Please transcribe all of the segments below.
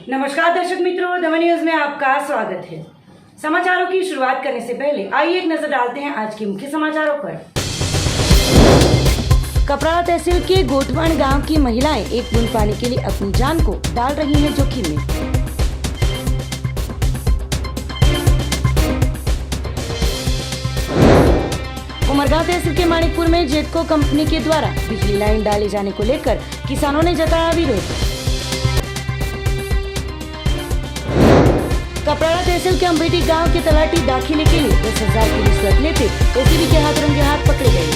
नमस्कार दर्शक मित्रों, दमन न्यूज में आपका स्वागत है। समाचारों की शुरुआत करने से पहले आइए एक नजर डालते हैं आज के मुख्य समाचारों पर। कपराड़ा तहसील के गोटवण गांव की महिलाएं एक बूंद पानी के लिए अपनी जान को डाल रही हैं जोखिम में। उमरगांव तहसील के माणिकपुर में जेटको कंपनी के द्वारा बिजली लाइन डाले जाने को लेकर किसानों ने जताया विरोध। कपराड़ा तहसील के अम्बेटी गांव के तलाटी दाखिले के लिए 10,000 की रिश्वत लेते एसीबी के हाथ रंगे हाथ पकड़े गए।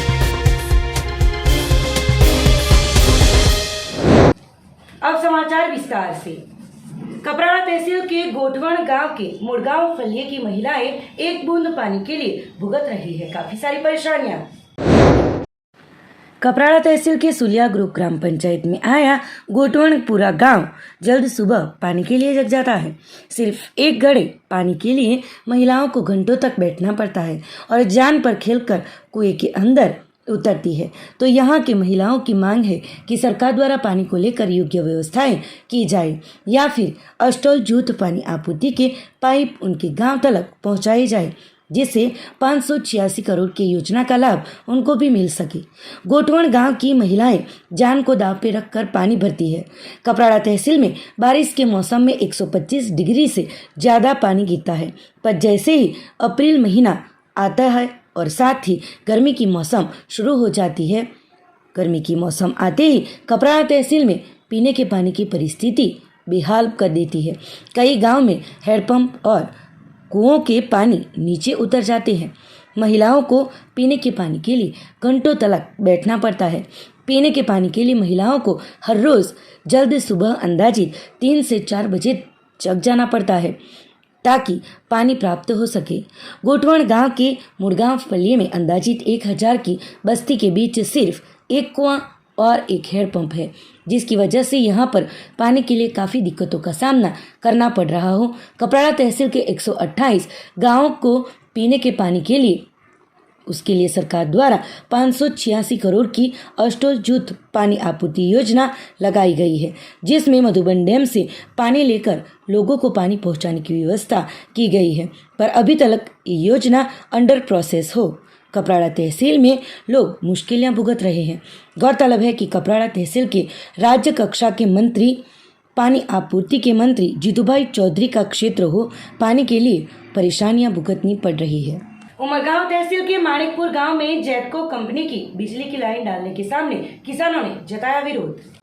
अब समाचार विस्तार से। कपराड़ा तहसील के गोटवण गांव के मुड़गांव फलिये की महिलाएं एक बूंद पानी के लिए भुगत रही है काफी सारी परेशानियां। कपराड़ा तहसील के सुलिया ग्रुप ग्राम पंचायत में आया गोटवण पूरा गांव जल्द सुबह पानी के लिए जग जाता है। सिर्फ एक घड़े पानी के लिए महिलाओं को घंटों तक बैठना पड़ता है और जान पर खेलकर कुएं के अंदर उतरती है। तो यहाँ की महिलाओं की मांग है कि सरकार द्वारा पानी को लेकर योग्य व्यवस्थाएं की जाए या फिर अष्टोल जूथ पानी आपूर्ति के पाइप उनके गांव तक पहुँचाए जाए, जिससे 586 करोड़ की योजना का लाभ उनको भी मिल सके। गोटवण गांव की महिलाएं जान को दांव पे रखकर पानी भरती है। कपराड़ा तहसील में बारिश के मौसम में 125 डिग्री से ज़्यादा पानी गिरता है, पर जैसे ही अप्रैल महीना आता है और साथ ही गर्मी की मौसम शुरू हो जाती है, गर्मी की मौसम आते ही कपराड़ा तहसील में पीने के पानी की परिस्थिति बेहाल कर देती है। कई गाँव में हैंडपंप और कुओं के पानी नीचे उतर जाते हैं। महिलाओं को पीने के पानी के लिए घंटों तक बैठना पड़ता है। पीने के पानी के लिए महिलाओं को हर रोज़ जल्द सुबह अंदाजित 3 से 4 बजे जग जाना पड़ता है ताकि पानी प्राप्त हो सके। गोटवण गांव के मुड़गांव फलिये में अंदाजित 1000 की बस्ती के बीच सिर्फ एक कुआं और एक हैंडपंप है, जिसकी वजह से यहाँ पर पानी के लिए काफ़ी दिक्कतों का सामना करना पड़ रहा हो। कपराड़ा तहसील के 128 गाँवों को पीने के पानी के लिए उसके लिए सरकार द्वारा 586 करोड़ की अष्टोल जूथ पानी आपूर्ति योजना लगाई गई है, जिसमें मधुबन डैम से पानी लेकर लोगों को पानी पहुंचाने की व्यवस्था की गई है, पर अभी तक ये योजना अंडर प्रोसेस हो। कपराड़ा तहसील में लोग मुश्किलें भुगत रहे हैं। गौरतलब है कि कपराड़ा तहसील के राज्य कक्षा के मंत्री पानी आपूर्ति के मंत्री जीतूभाई चौधरी का क्षेत्र हो, पानी के लिए परेशानियां भुगतनी पड़ रही है। उमरगांव तहसील के माणिकपुर गांव में जेटको कंपनी की बिजली की लाइन डालने के सामने किसानों ने जताया विरोध।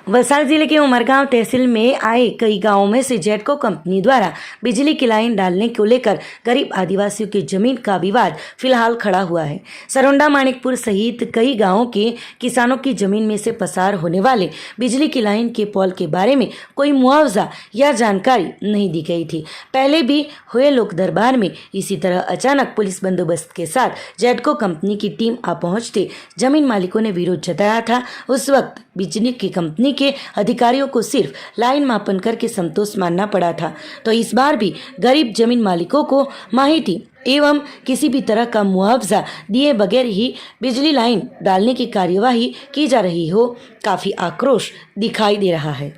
वलसाड जिले के उमरगांव तहसील में आए कई गांवों में से जेटको कंपनी द्वारा बिजली की लाइन डालने को लेकर गरीब आदिवासियों की जमीन का विवाद फिलहाल खड़ा हुआ है। सरोंडा माणिकपुर सहित कई गांवों के किसानों की जमीन में से पसार होने वाले बिजली की लाइन के पोल के बारे में कोई मुआवजा या जानकारी नहीं दी गई थी। पहले भी हुए लोक दरबार में इसी तरह अचानक पुलिस बंदोबस्त के साथ जेटको कंपनी की टीम आ पहुंचते जमीन मालिकों ने विरोध जताया था। उस वक्त बिजली की कंपनी के अधिकारियों को सिर्फ लाइन मापन करके संतोष मानना पड़ा था, तो इस बार भी गरीब जमीन मालिकों को माहिती एवं किसी भी तरह का मुआवजा दिए बगैर ही बिजली लाइन डालने की कार्यवाही की जा रही हो, काफी आक्रोश दिखाई दे रहा है।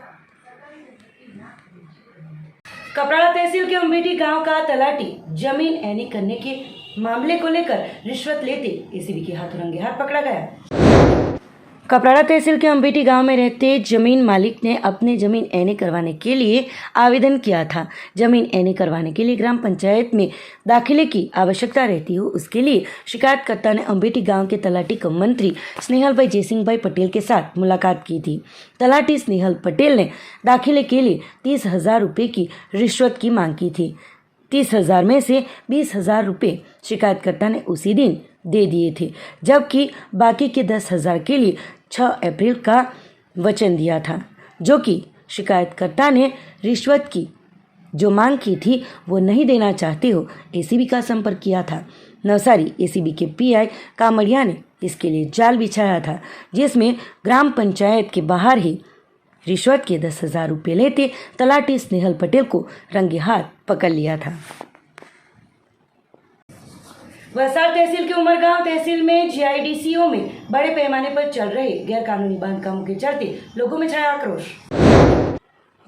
कपराड़ा तहसील के अम्बेटी गांव का तलाटी जमीन ऐनी करने के मामले को लेकर रिश्वत लेते एसीबी के हाथों रंगे हाथ पकड़ा गया। कपराड़ा तहसील के अम्बेटी गांव में रहते जमीन मालिक ने अपने जमीन ऐने करवाने के लिए आवेदन किया था। जमीन ऐने करवाने के लिए ग्राम पंचायत में दाखिले की आवश्यकता रहती हो, उसके लिए शिकायतकर्ता ने अम्बेटी गांव के तलाटी कम मंत्री स्नेहल भाई जयसिंह भाई पटेल के साथ मुलाकात की थी। तलाटी स्नेहल पटेल ने दाखिले के लिए 30,000 रुपये की रिश्वत की मांग की थी। 30,000 में से 20,000 रुपये शिकायतकर्ता ने उसी दिन दे दिए थे, जबकि बाकी के 10,000 के लिए 6 अप्रैल का वचन दिया था, जो कि शिकायतकर्ता ने रिश्वत की जो मांग की थी वो नहीं देना चाहते हो एसीबी का संपर्क किया था। नवसारी एसीबी के पीआई कामड़िया ने इसके लिए जाल बिछाया था, जिसमें ग्राम पंचायत के बाहर ही रिश्वत के 10,000 रुपये लेते तलाटी स्नेहल पटेल को रंगे हाथ पकड़ लिया था। वलसाड तहसील के उमरगांव तहसील में जीआईडीसीओ में बड़े पैमाने पर चल रहे गैर कानूनी बांधकामों के चलते लोगों में छाया आक्रोश।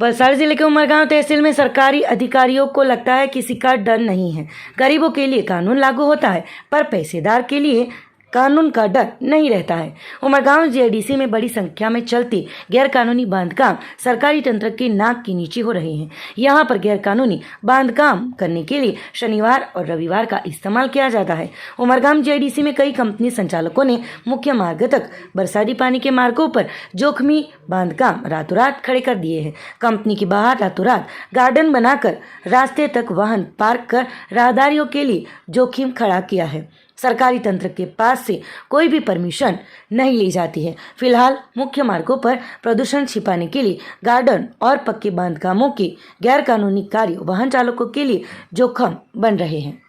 वलसाड़ जिले के उमरगांव तहसील में सरकारी अधिकारियों को लगता है किसी का डर नहीं है। गरीबों के लिए कानून लागू होता है पर पैसेदार के लिए कानून का डर नहीं रहता है। उमरगांव जेडीसी में बड़ी संख्या में चलती गैरकानूनी बांधकाम सरकारी तंत्र की नाक के नीचे हो रहे हैं। यहाँ पर गैरकानूनी बांधकाम करने के लिए शनिवार और रविवार का इस्तेमाल किया जाता है। उमरगांव जेडीसी में कई कंपनी संचालकों ने मुख्य मार्ग तक बरसाती पानी के मार्गों पर जोखिमी बांधकाम रातों रात खड़े कर दिए हैं। कंपनी के बाहर रातों रात गार्डन बनाकर रास्ते तक वाहन पार्क कर राहदारियों के लिए जोखिम खड़ा किया है। सरकारी तंत्र के पास से कोई भी परमिशन नहीं ली जाती है। फिलहाल मुख्य मार्गों पर प्रदूषण छिपाने के लिए गार्डन और पक्के बांधकामों के गैरकानूनी कार्य वाहन चालकों के लिए जोखिम बन रहे हैं।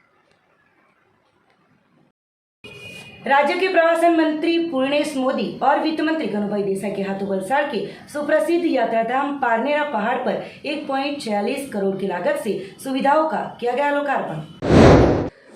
राज्य के प्रवासन मंत्री पूर्णेश मोदी और वित्त मंत्री कनुभाई देसाई के हाथों वलसाड़ के सुप्रसिद्ध यात्राधाम पारनेरा पहाड़ पर 1.46 करोड़ की लागत से सुविधाओं का किया गया लोकार्पण।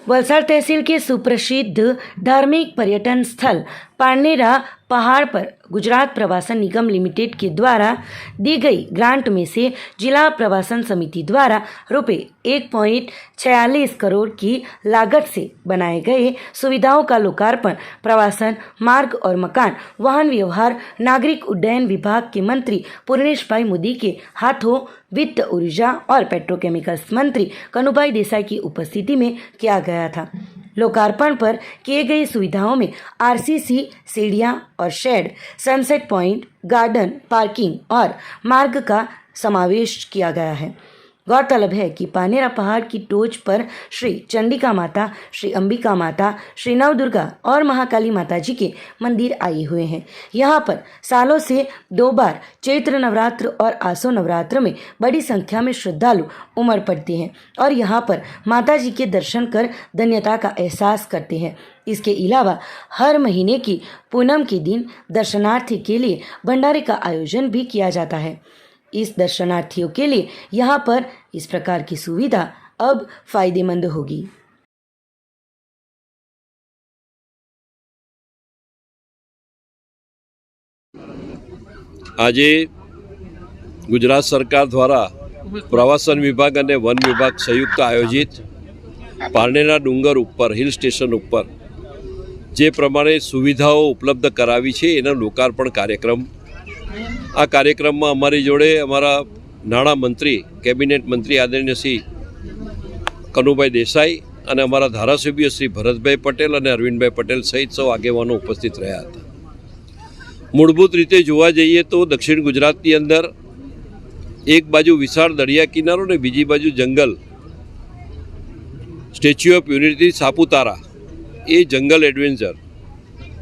वलसाड़ तहसील के सुप्रसिद्ध धार्मिक पर्यटन स्थल पारनेरा पहाड़ पर गुजरात प्रवासन निगम लिमिटेड के द्वारा दी गई ग्रांट में से जिला प्रवासन समिति द्वारा रुपये 1.46 करोड़ की लागत से बनाए गए सुविधाओं का लोकार्पण प्रवासन मार्ग और मकान वाहन व्यवहार नागरिक उड्डयन विभाग के मंत्री पूर्णेश भाई मोदी के हाथों वित्त ऊर्जा और पेट्रोकेमिकल्स मंत्री कनुभाई देसाई की उपस्थिति में किया गया था। लोकार्पण पर किए गई सुविधाओं में आरसीसी सीढ़ियां और shed, sunset point, garden, parking और मार्ग का समावेश किया गया है। गौरतलब है कि पारनेरा पहाड़ की टोच पर श्री चंडिका माता, श्री अंबिका माता, श्री नवदुर्गा और महाकाली माता जी के मंदिर आए हुए हैं। यहाँ पर सालों से 2 बार चैत्र नवरात्र और आसो नवरात्र में बड़ी संख्या में श्रद्धालु उमड़ पड़ते हैं और यहाँ पर माता जी के दर्शन कर धन्यता का एहसास करते हैं। इसके अलावा हर महीने की पूनम के दिन दर्शनार्थी के लिए भंडारे का आयोजन भी किया जाता है। इस दर्शनार्थियों के लिए यहाँ पर इस प्रकार की सुविधा अब फायदेमंद होगी। આજે ગુજરાત સરકાર દ્વારા પ્રવાસન વિભાગ અને વન વિભાગ સંયુક્ત આયોજિત પારનેરા ડુંગર ઉપર હિલ સ્ટેશન ઉપર જે પ્રમાણે સુવિધાઓ ઉપલબ્ધ કરાવી છે એનો લોકાર્પણ કાર્યક્રમ આ કાર્યક્રમમાં અમારી જોડે અમારા નાણાં મંત્રી કેબિનેટ મંત્રી આદરણીય શ્રી કનુભાઈ દેસાઈ અને અમારા ધારાસભ્ય શ્રી ભરતભાઈ પટેલ અને અરવિંદભાઈ પટેલ સહિત સૌ આગેવાનો ઉપસ્થિત રહ્યા હતા। મૂળભૂત રીતે જોવા જઈએ તો દક્ષિણ ગુજરાતની અંદર એક બાજુ વિશાળ દરિયા કિનારો ને બીજી બાજુ જંગલ, સ્ટેચ્યુ ઓફ યુનિટી સાપુતારા એ જંગલ એડવેન્ચર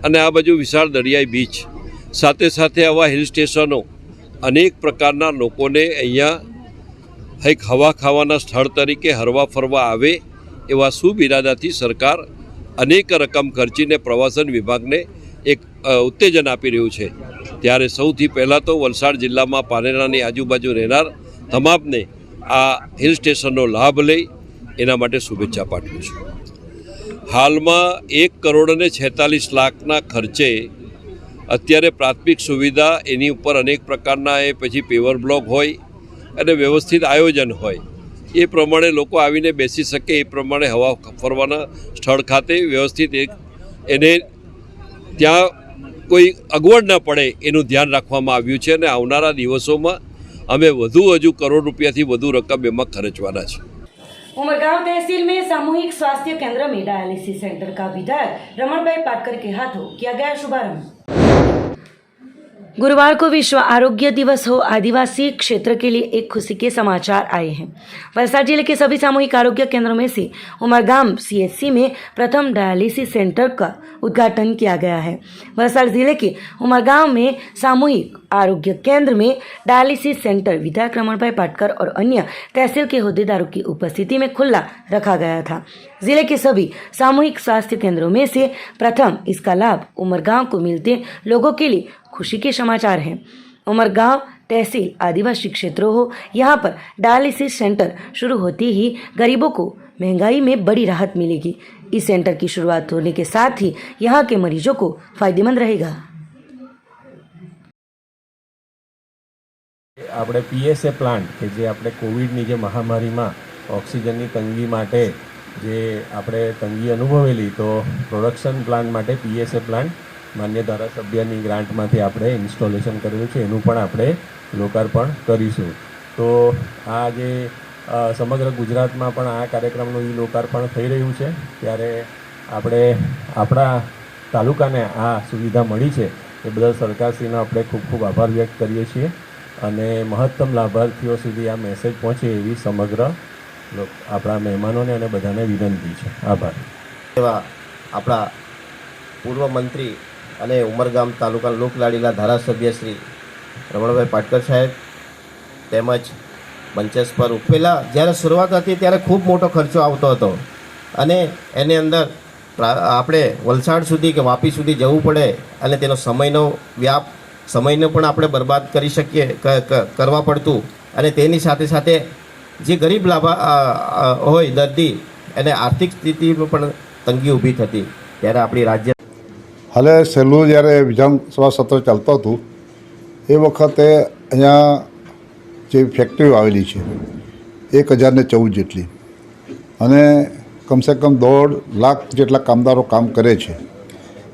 અને આ બાજુ વિશાળ દરિયાઈ બીચ સાથે સાથે આવા હિલ સ્ટેશનો અનેક પ્રકારના લોકોને અહીંયા એક હવા ખાવાના સ્થળ તરીકે હરવા ફરવા આવે એવા શુભ ઇરાદાથી સરકાર અનેક રકમ ખર્ચીને પ્રવાસન વિભાગને એક ઉત્તેજન આપી રહ્યું છે। ત્યારે સૌથી પહેલાં તો વલસાડ જિલ્લામાં પારનેરાની આજુબાજુ રહેનાર તમામને આ હિલ સ્ટેશનનો લાભ લઈ એના માટે શુભેચ્છા પાઠવું છું। હાલમાં 1,46,00,000ના ખર્ચે અત્યારે પ્રાથમિક સુવિધા એની ઉપર અનેક પ્રકારના એ પછી પેવર બ્લોક હોય અને વ્યવસ્થિત આયોજન હોય એ પ્રમાણે લોકો આવીને બેસી શકે એ પ્રમાણે હવા ફરવાના સ્થળ ખાતે વ્યવસ્થિત એને ત્યાં કોઈ અગવડ ન પડે એનું ધ્યાન રાખવામાં આવ્યું છે અને આવનારા દિવસોમાં અમે હજુ કરોડ રૂપિયાથી વધુ રકમ એમાં ખર્ચવાના છે। उमरगांव तहसील में सामूहिक स्वास्थ्य केंद्र में डायलिसिस सेंटर का विधायक रमणभाई पाटकर के हाथों किया गया शुभारंभ। गुरुवार को विश्व आरोग्य दिवस हो, आदिवासी क्षेत्र के लिए एक खुशी के समाचार आए हैं। वलसाड़ जिले के सभी सामूहिक आरोग्य केंद्रों में से उमरगांव सीएचसी में प्रथम डायलिसिस सेंटर का उद्घाटन किया गया है। वलसाड़ जिले के उमरगांव में सामूहिक आरोग्य केंद्र में डायलिसिस सेंटर विधायक रमणभाई पाटकर और अन्य तहसील के होद्देदारों की उपस्थिति में खुला रखा गया था। जिले के सभी सामूहिक स्वास्थ्य केंद्रों में से प्रथम इसका लाभ उमरगांव को मिलते लोगों के लिए खुशी के समाचार हैं। उमरगांव तहसील आदिवासी क्षेत्र हो, यहाँ पर डायलिसिस सेंटर शुरू होते ही गरीबों को महंगाई में बड़ी राहत मिलेगी। इस सेंटर की शुरुआत होने के साथ ही यहाँ के मरीजों को फायदेमंद रहेगा। આપણે પીએસએ પ્લાન્ટ કે જે આપણે કોવિડની જે મહામારીમાં ઓક્સિજનની તંગી માટે જે આપણે તંગી અનુભવેલી, તો પ્રોડક્શન પ્લાન્ટ માટે પીએસએ પ્લાન્ટ માન્ય ધારાસભ્યની ગ્રાન્ટમાંથી આપણે ઇન્સ્ટોલેશન કરેલું છે, એનું પણ આપણે લોકાર્પણ કરીશું. તો આ જે સમગ્ર ગુજરાતમાં પણ આ કાર્યક્રમનું લોકાર્પણ થઈ રહ્યું છે, ત્યારે આપણે આપણા તાલુકાને આ સુવિધા મળી છે એ બદલ સરકારશ્રીનો આપણે ખૂબ ખૂબ આભાર વ્યક્ત કરીએ છીએ અને મહત્તમ લાભાર્થીઓ સુધી આ મેસેજ પહોંચે એવી સમગ્ર આપણા મહેમાનોને અને બધાને વિનંતી છે. આભાર. એવા આપણા પૂર્વ મંત્રી અને ઉમરગામ તાલુકા લોકલાડીલા ધારાસભ્ય શ્રી રમણભાઈ પાટકર સાહેબ તેમજ મંચેસ પર પહેલાં જ્યારે શરૂઆત હતી ત્યારે ખૂબ મોટો ખર્ચો આવતો હતો અને એની અંદર આપણે વલસાડ સુધી કે વાપી સુધી જવું પડે અને તેનો સમયનો પણ આપણે બરબાદ કરી શકીએ કરવા પડતું અને તેની સાથે સાથે જે ગરીબ હોય દર્દી એને આર્થિક સ્થિતિમાં પણ તંગી ઊભી થતી. ત્યારે આપણી રાજ્ય હાલે સહેલું જ્યારે વિધાનસભા સત્ર ચાલતું હતું એ વખતે અહીંયા જે ફેક્ટરીઓ આવેલી છે 1014 જેટલી અને કમસે કમ 1.5 લાખ જેટલા કામદારો કામ કરે છે.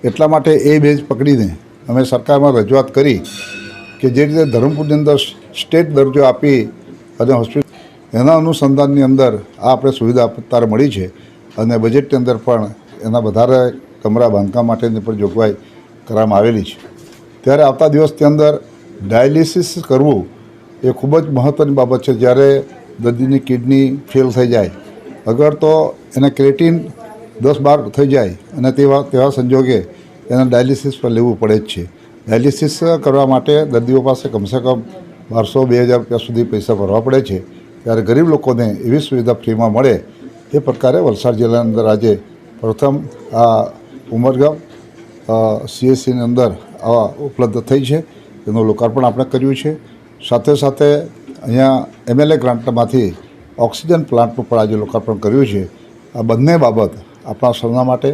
એટલા માટે એ બેઝ પકડીને અમે સરકારમાં રજૂઆત કરી કે જે રીતે ધરમપુરની અંદર સ્ટેટ દરજ્જો આપી અને હોસ્પિટલ એના અનુસંધાનની અંદર આ આપણે સુવિધા અત્યારે મળી છે અને બજેટની અંદર પણ એના વધારે કમરા બાંધકામ માટેની પણ જોગવાઈ કરવામાં આવેલી છે. ત્યારે આવતા દિવસની અંદર ડાયાલિસિસ કરવું એ ખૂબ જ મહત્ત્વની બાબત છે. જ્યારે દર્દીની કિડની ફેલ થઈ જાય, અગર તો એને ક્રેટિન 10-12 થઈ જાય અને તેવા સંજોગે એને ડાયાલિસિસ પર લેવું પડે જ છે. ડાયાલિસિસ કરવા માટે દર્દીઓ પાસે કમસે કમ 1200-2000 રૂપિયા સુધી પૈસા ભરવા પડે છે. ત્યારે ગરીબ લોકોને એવી સુવિધા ફ્રીમાં મળે એ પ્રકારે વલસાડ જિલ્લાની અંદર આજે પ્રથમ આ ઉમરગામ CSCની અંદર આવા ઉપલબ્ધ થઈ છે. એનું લોકાર્પણ આપણે કર્યું છે. સાથે સાથે અહીંયા MLA ગ્રાન્ટમાંથી ઓક્સિજન પ્લાન્ટનું પણ આજે લોકાર્પણ કર્યું છે. આ બંને બાબત આપણા સૌના માટે,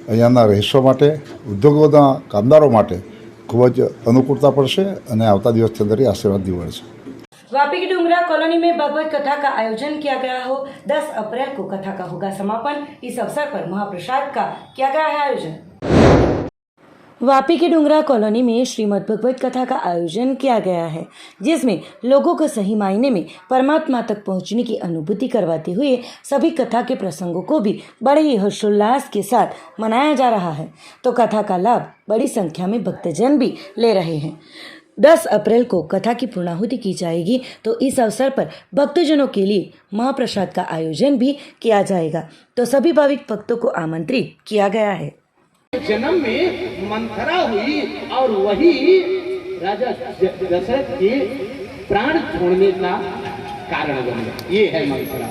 અહીંયાના રહીશો માટે, ઉદ્યોગોના કામદારો માટે ખૂબ જ અનુકૂળતા પડશે અને આવતા દિવસની અંદર આશીર્વાદ નીવડશે. वापी की डूंगरा कॉलोनी में भगवत कथा का आयोजन किया गया हो. 10 अप्रैल को कथा का होगा समापन. इस अवसर पर महाप्रसाद का किया गया है आयोजन. वापी की डूंगरा कॉलोनी में श्रीमद् भगवत कथा का आयोजन किया गया है, जिसमें लोगों को सही मायने में परमात्मा तक पहुंचने की अनुभूति करवाते हुए सभी कथा के प्रसंगों को भी बड़े ही हर्षोल्लास के साथ मनाया जा रहा है. तो कथा का लाभ बड़ी संख्या में भक्तजन भी ले रहे हैं. 10 अप्रैल को कथा की पूर्णाहुति की जाएगी. तो इस अवसर पर भक्तजनों के लिए महाप्रसाद का आयोजन भी किया जाएगा. तो सभी भाविक भक्तों को आमंत्रित किया गया है. जन्म में मंथरा हुई और वही राजा दशरथ के प्राण छोड़ने का कारण बना. ये है मंथरा.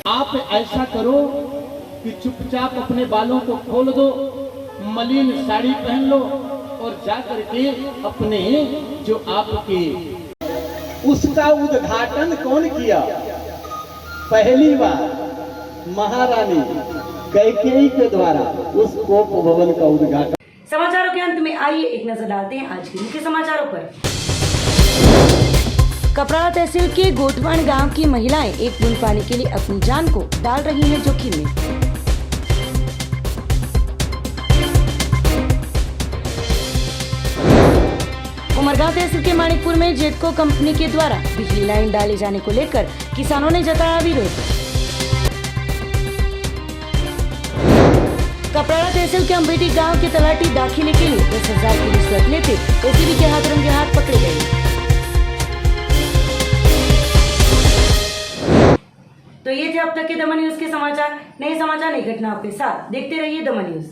आप ऐसा करो कि चुपचाप अपने बालों को खोल दो, मलिन साड़ी पहन लो और जाकर के अपने जो आपके उसका उद्घाटन कौन किया? पहली बार महारानी कैकेयी के द्वारा उस कोप भवन का उद्घाटन. समाचारों के अंत में आइए एक नजर डालते हैं आज के मुख्य समाचारों पर. कपराड़ा तहसील के गोटवण गांव की महिलाएं एक बूंद पानी के लिए अपनी जान को डाल रही हैं जोखिम में. उमरगांव तहसील के माणिकपुर में जेटको कंपनी के द्वारा बिजली लाइन डाले जाने को लेकर किसानों ने जताया विरोध. कपराड़ा तहसील के अम्बेटी गांव के तलाटी दाखिले के लिए 10,000 की रिश्वत लेते एसीबी के हाथ रंगे हाथ पकड़े गए. तो ये थे अब तक के दमन न्यूज के समाचार. नए समाचार, नई घटनाओं के साथ देखते रहिए दमन न्यूज.